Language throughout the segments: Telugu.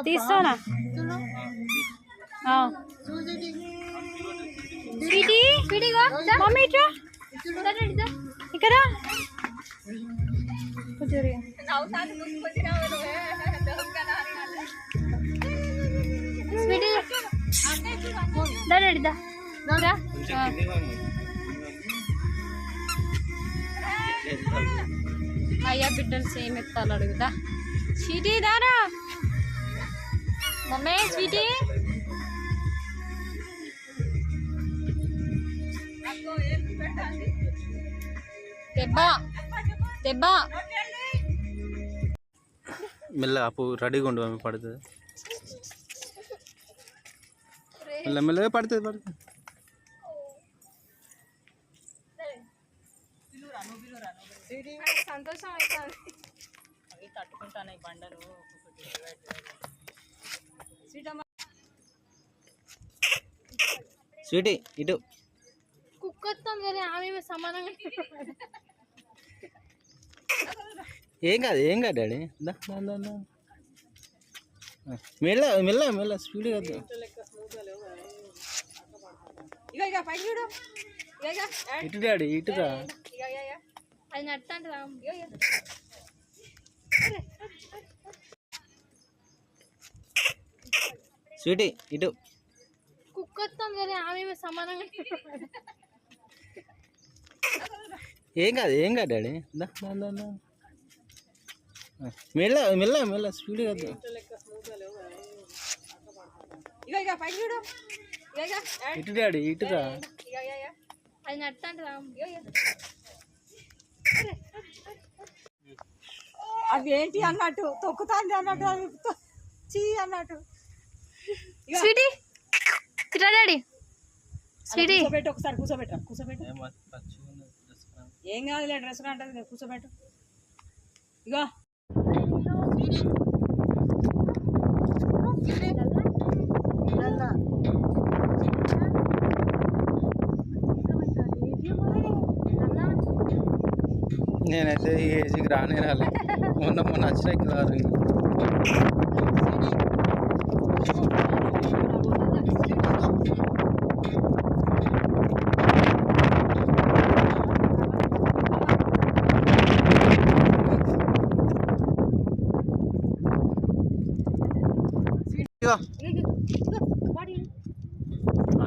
తీస్తానా స్వీటీ స్వీటీగా మమ్మీ ఇట్రా ఇక్కడ స్వీటీ రెడీదా అయ్యా బిడ్డలు సేమ్ ఎత్తాలి అడుగుదా స్వీటీ దారా మమ్మీ స్వీటీ తెబ్బా తెబ్బా మెల్లగా అప్పు రెడీగా ఉండు ఆమె పడుతుంది మెల్లగా పడుతుంది సంతోషం అవుతుంది అవి తట్టుకుంటాను ఈ బండలు స్వీటీ ఇటు కుక్క వస్తాం కానీ ఆమె సమానంగా ఏం కాదు డాడీ మెల్ల మెల్ల మెల్ల స్పీడ్ కాదు ఇటు డాడీ ఇటురా అది నట్టంటే స్వీటీ ఇటు కుక్క వస్తాం కానీ ఆమె సమానంగా ఏం కాదు డాడీ మెల్ల మెల్ల మెల్ల స్పీడ్ కాదు ఇటు డాడీ ఇటురా అది నట్టంటే అవి ఏంటి అన్నట్టు తొక్కుతాంది అన్నట్టు చీ అన్నట్టు స్వీటీ ఇట్లా డాడీ స్వీటీ కూర్చోబెట్టు ఒకసారి కూర్చోబెట్టు ఏం కాదులే డ్రెస్ అంటది కూర్చోబెట్టు ఇగో నేనైతే ఈ ఏజ్కి రానే రాలే మొన్న వచ్చిన క్లాస్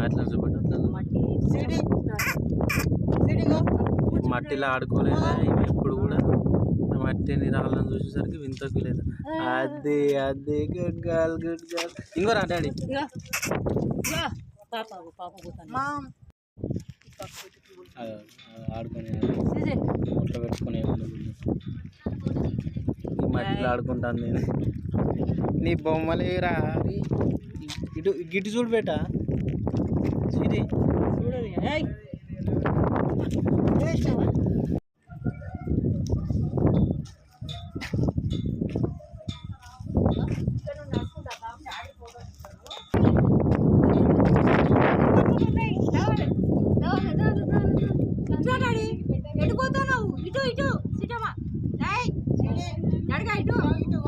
అట్లా చూపట్టు మట్టిలో ఆడుకోలేదా ఎప్పుడు కూడా మట్టిని రాళ్ళని చూసేసరికి వింత ఫీల్ అవుతుంది అదే గుడ్ గర్ల్ ఇంకో రా డాడీ ఆడుకునే ఒట్లో పెట్టుకునే మట్టిలో ఆడుకుంటాను నేను నీ బొమ్మలే రా ఇటు గిట్టు చూడు బేటా సిరి చూడదు ఎడిపోతున్నావు ఇటు ఇటు సిటమా నడగా ఇటు ఇటు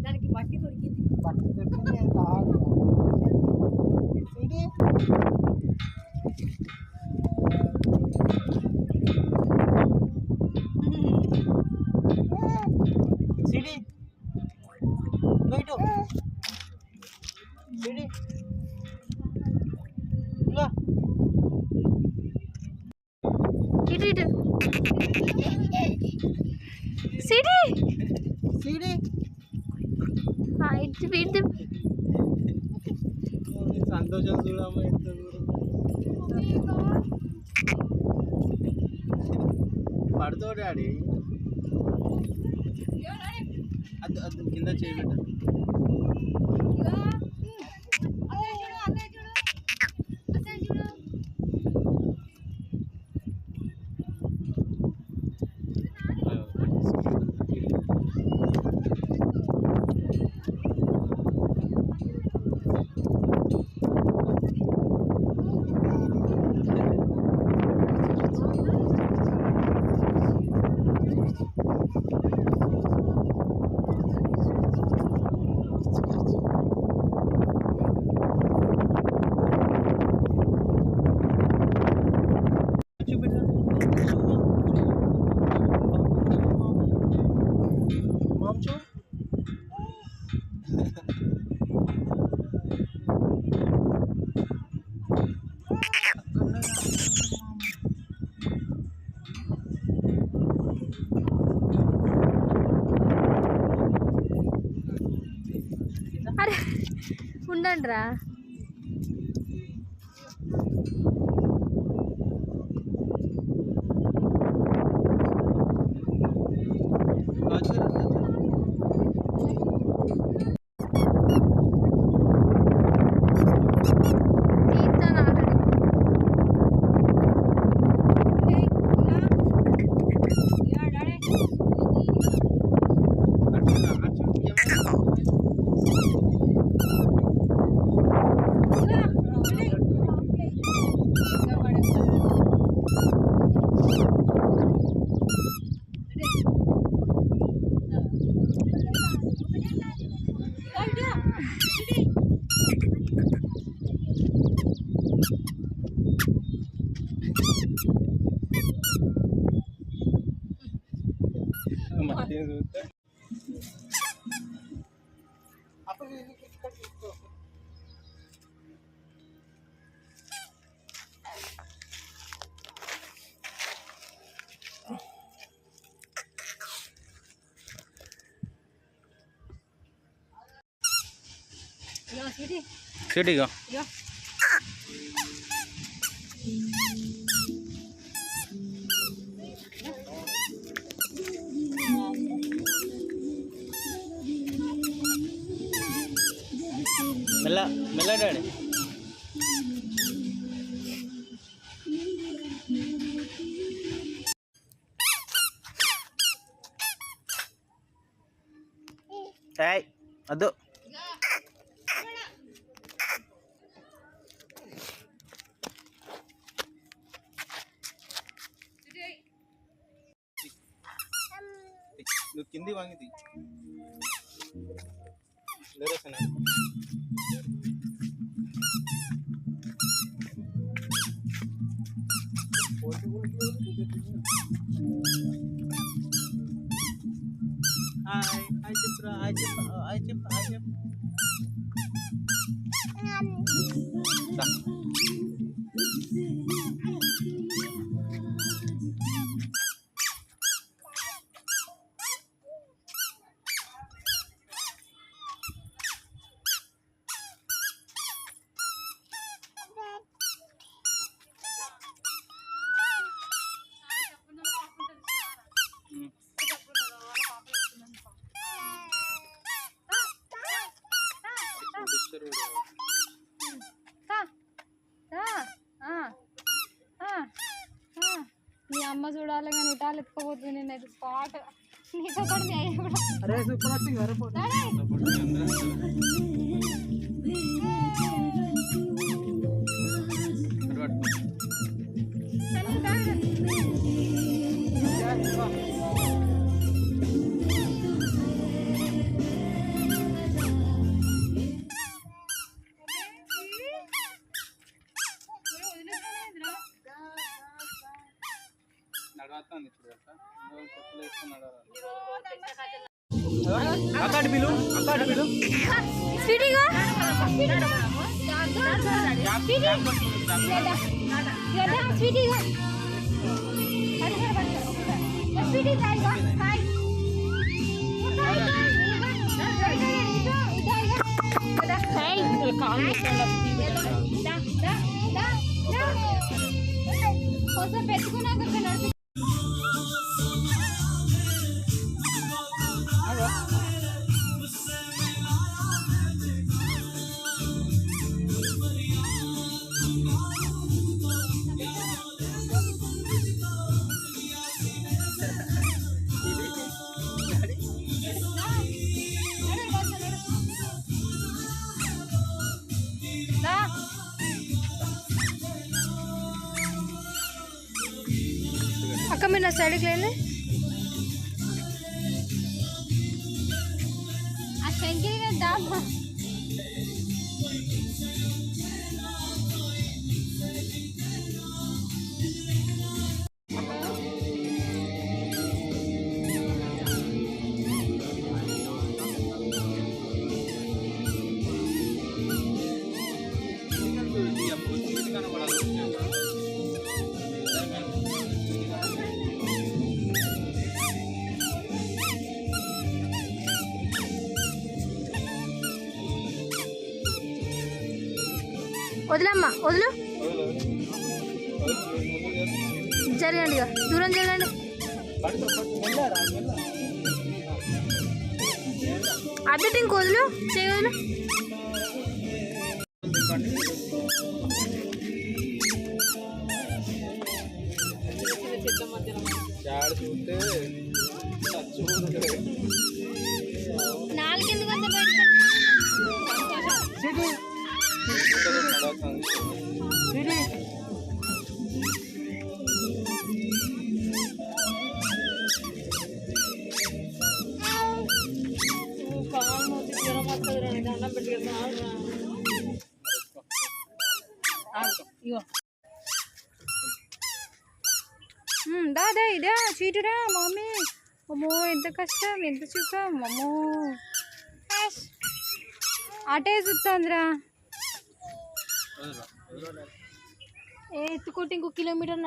దానికి బట్టి దొరికింది సంతోషం చూడమ్మా ఎంత పడుతో డాడీ అది కింద చేయబెట్ట ఉండండి రా. సిటీగా మెల్ల మెల్ల డాడీ. ఏయ్ వద్దు. నువ్వు కింది వాంగిది లేరేసనా హాయ్ హాయ్ చెప్పరా హాయ్ చెప్ప హాయ్ చెప్ప హాయ్ చెప్ప మీ అమ్మ చూడాలి కానీ ఉటాలు ఎత్తుకోపోతుంది నేనైతే స్పాట్ నీతో కూడా మీ అయ్య కూడా. అరే సూపర్ వచ్చింది అక్కడ పిలు అక్కడ పిలు స్వీటీగా స్వీటీగా కోసం పెట్టుకున్నాక నడిపి అక్క మీరు నా సైడ్కి వెళ్ళి ఆ శంకి డాబా వదిలమ్మా వదులు జరగండి ఇక దూరం జరగండి అద్దటి ఇంక వదులు చేయి వదులు నాలుగెందుకు అంత బయట దాదా ఇదా చీటురా మమ్మీ అమ్మో ఎంత కష్టం ఎంత సుఖం అమ్మో అటే చూస్తుందిరా ఎత్తుకుంటే ఇంకో కిలోమీటర్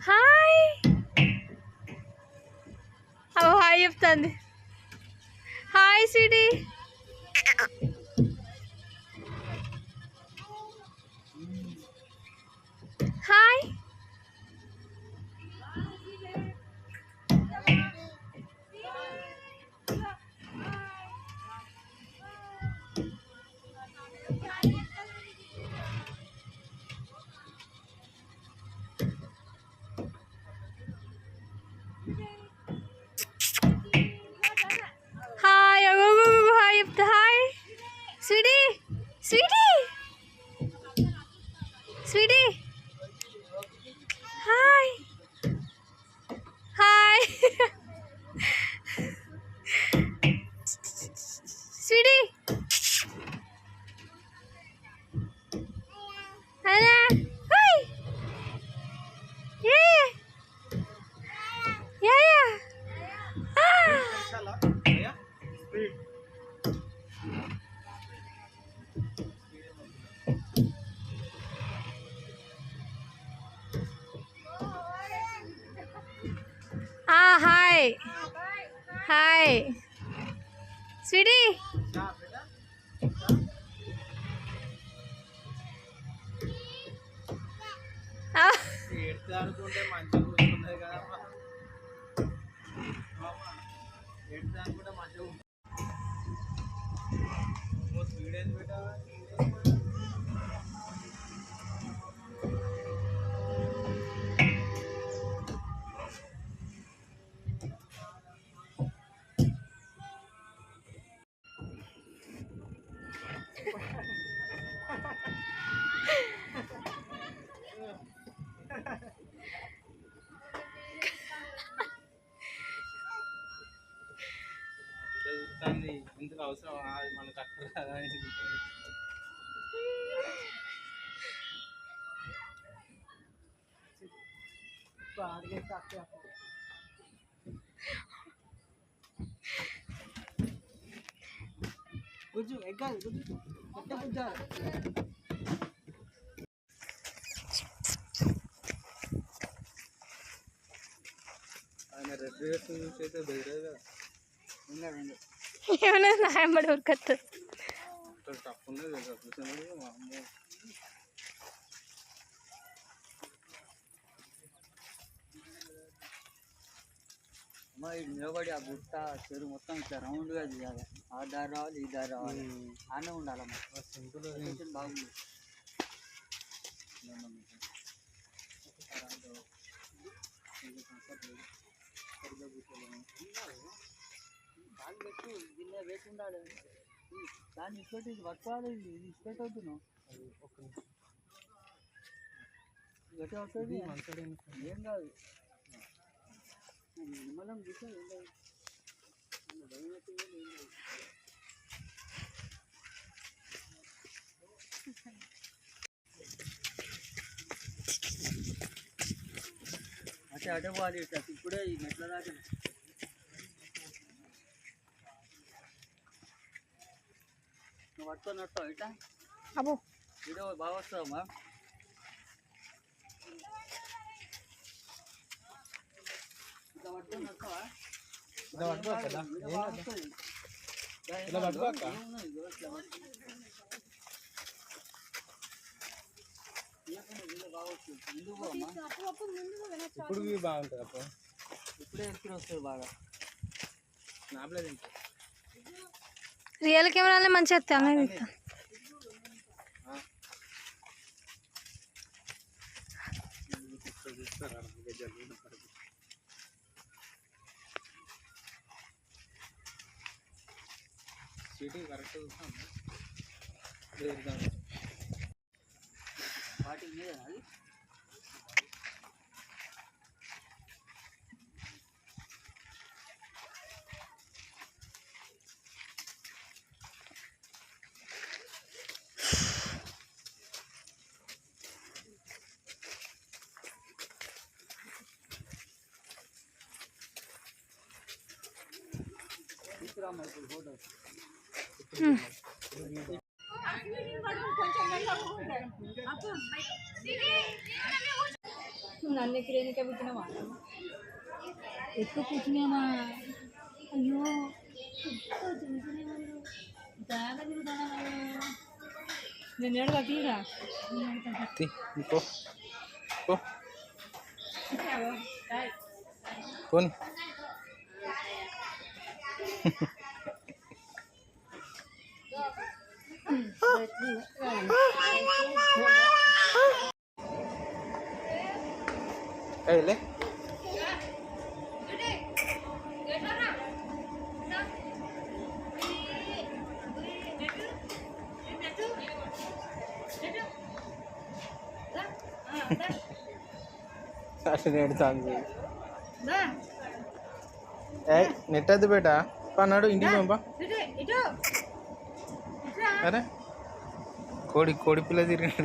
హాయ్ హాయ్ చెప్తాంది hi sweetie hi hi hi చెప్తా hi sweetie sweetie sweetie hi hi sweetie అలా హాయ్ హాయ్ హాయ్ స్వీటీ అనుకుంటే మంచిగా కూర్చున్నది కదా అనుకుంటే మంచిగా స్పీడ్ పెట్టా ఇందులో అవసరం మనకు అక్కడ కొంచెం ఎగ్గాలి కొంచెం ఆయన రెడ్ డ్రెస్ చూసి అయితే బెదిరే కదా ఏమన్నా నాయమ్మడి ఉరకత్తు టఫ్ ఉన్నది కూర్చొని అమ్మో అమ్మ ఇది నిలబడి ఆ గుట్ట చెరువు మొత్తం ఇట్లా రౌండ్గా చేయాలి ఆ దారి రావాలి ఈ దారి రావాలి ఆనే ఉండాలమ్మా సింపుల్ బాగుంది దాన్ని పెట్టి దీన్ని వేసి ఉండాలి దాన్ని ఇప్పటి పట్టుకోవాలి ఇది ఇప్పటి వద్దును ఎట్లా వస్తుంది ఏం కాదు నిమ్మలం చూసా ఏం కాదు భయం అయితే ఏం కాదు అటే పోవాలి ఇప్పుడే ఈ మెట్ల దాకా నువ్వు పట్టుకొని వస్తావు ఇట్లా అబ్బో వీడియో బాగా వస్తావమ్మా ఇట్లా పట్టుకొని వస్తావా ఇప్పుడు బాగుంటుంది అప్పుడు ఇప్పుడే ఎక్కడ వస్తుంది బాగా నాపలే తింటా రియల్ కెమెరాలే మంచిగా వస్తాయి అన్నీ తీస్తా సిటీ కరెక్ట్ వాటికి మీద అది తీసుకురామ్మా ఇప్పుడు ఫోటో నన్ను ఎక్కడేనికే పుట్టినావా ఎక్కువ పుట్టినామా అయ్యో బాగా తిరుగుతానా నేను ఏడుగా తీరా పోనీ లే నెట్ అది బేటా అన్నాడు ఇంటికి పంపా అరే కోడి పిల్ల తిరిగి